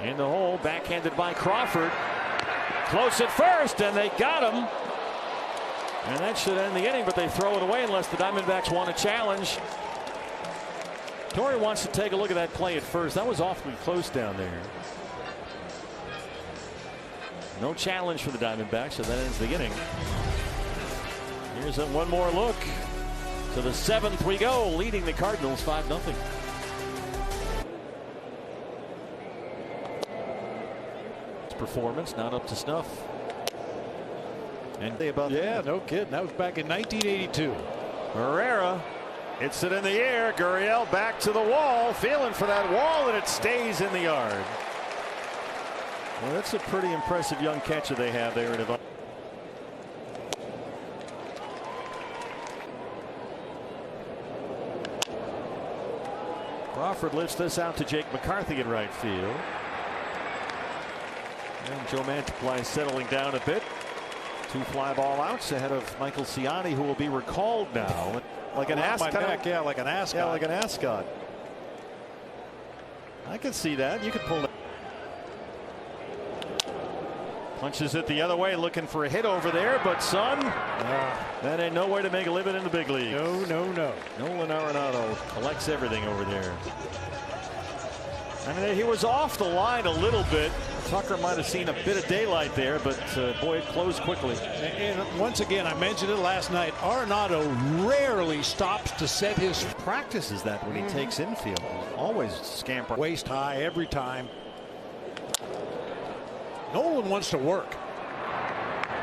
In the hole, backhanded by Crawford. Close at first, and they got him. And that should end the inning, but they throw it away unless the Diamondbacks want a challenge. Torrey wants to take a look at that play at first. That was awfully close down there. No challenge for the Diamondbacks, so that ends the inning. Here's one more look. To the 7th we go, leading the Cardinals 5-0. Performance not up to snuff. And about no kidding. That was back in 1982. Herrera hits it in the air. Gurriel back to the wall, feeling for that wall, and it stays in the yard. Well, that's a pretty impressive young catcher they have there in Ivan. Crawford lifts this out to Jake McCarthy in right field. And Joe Mantiply settling down a bit. 2 fly ball outs ahead of Michael Ciani, who will be recalled now. Like an ascot. Yeah, like an ascot. Yeah, like an ascot. I can see that. You could pull that. Punches it the other way, looking for a hit over there, but son, that ain't no way to make a living in the big league. No. Nolan Arenado collects everything over there. I mean, he was off the line a little bit. Tucker might have seen a bit of daylight there, but boy, it closed quickly. And once again, I mentioned it last night, Arenado rarely stops to set his practices that when he takes infield. Always scamper. Waist high every time. Nolan wants to work.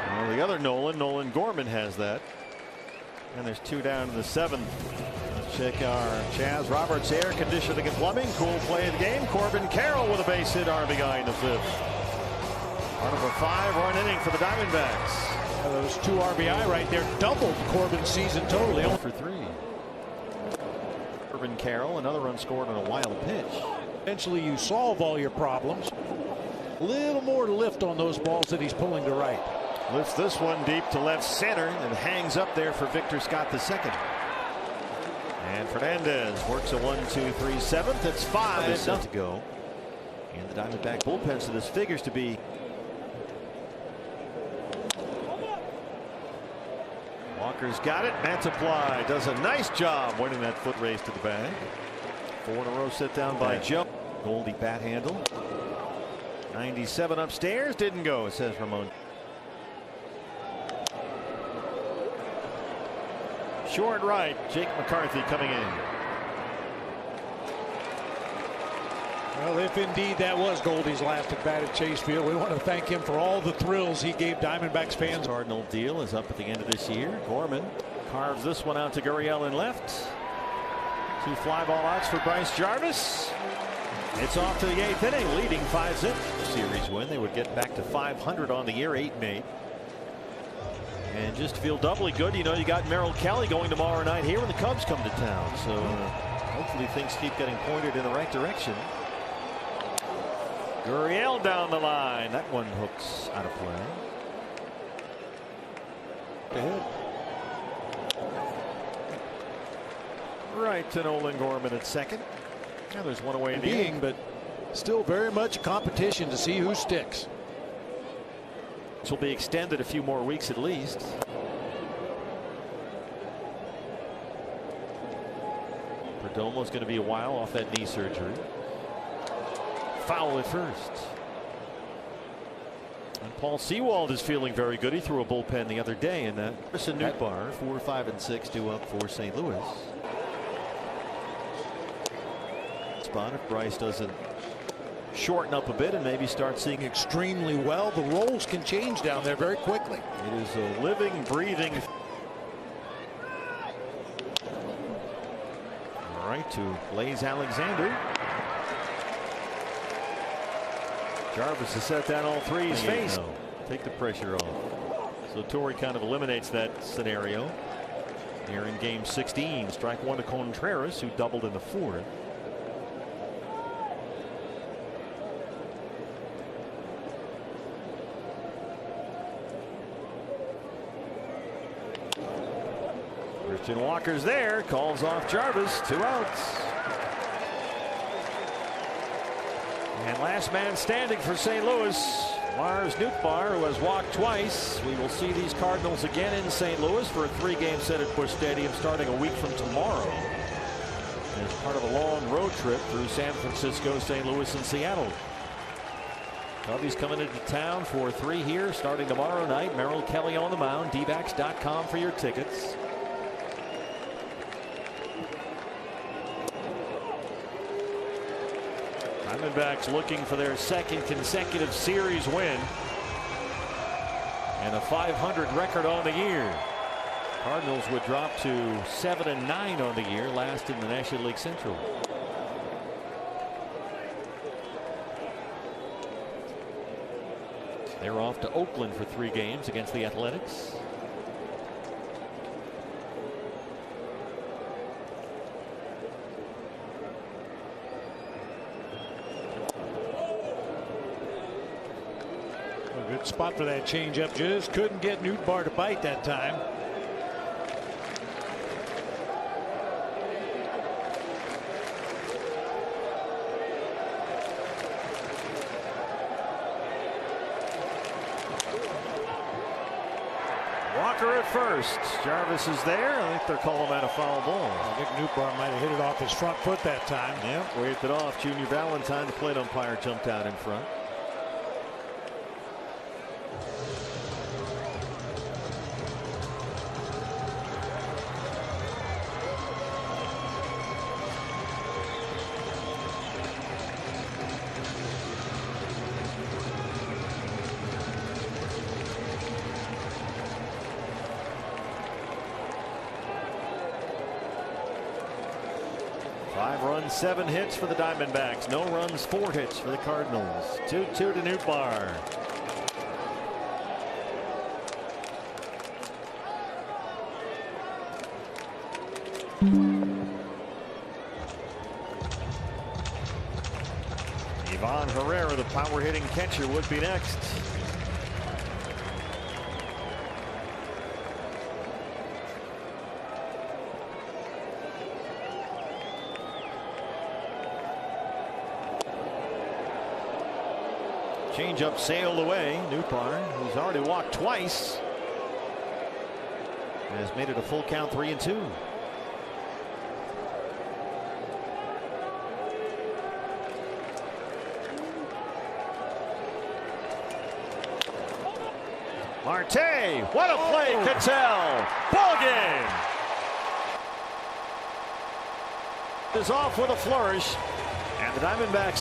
Well, the other Nolan Gorman has that. And there's 2 down in the 7th. Let's check our Chaz Roberts air conditioning and plumbing. Cool play of the game. Corbin Carroll with a base hit RBI in the 5th. Part of a 5-run inning for the Diamondbacks. Those 2 RBI right there doubled Corbin's season total. 0 for 3. Corbin Carroll, another run scored on a wild pitch. Eventually you solve all your problems. A little more lift on those balls that he's pulling to right. Lifts this one deep to left center and hangs up there for Victor Scott II. And Fernandez works a 1-2-3 7th. It's 5 to go. And the Diamondback bullpen, so this figures to be. Walker's got it. Mantiply does a nice job winning that foot race to the bag. 4 in a row sit down by Joe. Goldie bat handle. 97 upstairs, didn't go, says Ramon. Short right, Jake McCarthy coming in. Well, if indeed that was Goldie's last at bat at Chase Field, we want to thank him for all the thrills he gave Diamondbacks fans. Cardinal deal is up at the end of this year. Gorman carves this one out to Gurriel in left. 2 fly ball outs for Bryce Jarvis. It's off to the 8th inning, leading 5-0. Series win. They would get back to 500 on the year, 8-8. And just to feel doubly good, you know, you got Merrill Kelly going tomorrow night here when the Cubs come to town. So hopefully things keep getting pointed in the right direction. Gurriel down the line. That one hooks out of play. Ahead. Right to Nolan Gorman at second. Now there's one away in the inning, but still very much a competition to see who sticks. This will be extended a few more weeks at least. Perdomo's going to be a while off that knee surgery. Foul at first. And Paul Sewald is feeling very good. He threw a bullpen the other day in that. Harrison Newbar, 4, 5, and 6 due up for St. Louis. Spot if Bryce doesn't shorten up a bit and maybe start seeing extremely well. The roles can change down there very quickly. It is a living, breathing. All right, to Blaze Alexander. Jarvis has set down all 3's face. Take the pressure off. So Torrey kind of eliminates that scenario here in game 16. Strike 1 to Contreras, who doubled in the 4th. Christian Walker's there, calls off Jarvis, 2 outs. And last man standing for St. Louis, Lars Nootbaar, who has walked twice. We will see these Cardinals again in St. Louis for a 3-game set at Busch Stadium starting a week from tomorrow, as part of a long road trip through San Francisco, St. Louis, and Seattle. Cubbies coming into town for 3 here starting tomorrow night. Merrill Kelly on the mound. dbacks.com for your tickets. Diamondbacks looking for their 2nd consecutive series win and a .500 record on the year. Cardinals would drop to 7-9 on the year, last in the National League Central. They're off to Oakland for 3 games against the Athletics. A good spot for that changeup. Just couldn't get Nootbaar to bite that time. Walker at first. Jarvis is there. I think they're calling that a foul ball. I think Nootbaar might have hit it off his front foot that time. Yep, waved it off. Junior Valentine, the plate umpire, jumped out in front. Five runs, 7 hits for the Diamondbacks. No runs, 4 hits for the Cardinals. 2-2 to Nootbaar. Ivan Herrera, the power hitting catcher, would be next. Changeup sailed away. Nootbaar, who's already walked twice, has made it a full count, 3-2. Marte, what a play, Cattell. Ball game. Is off with a flourish, and the Diamondbacks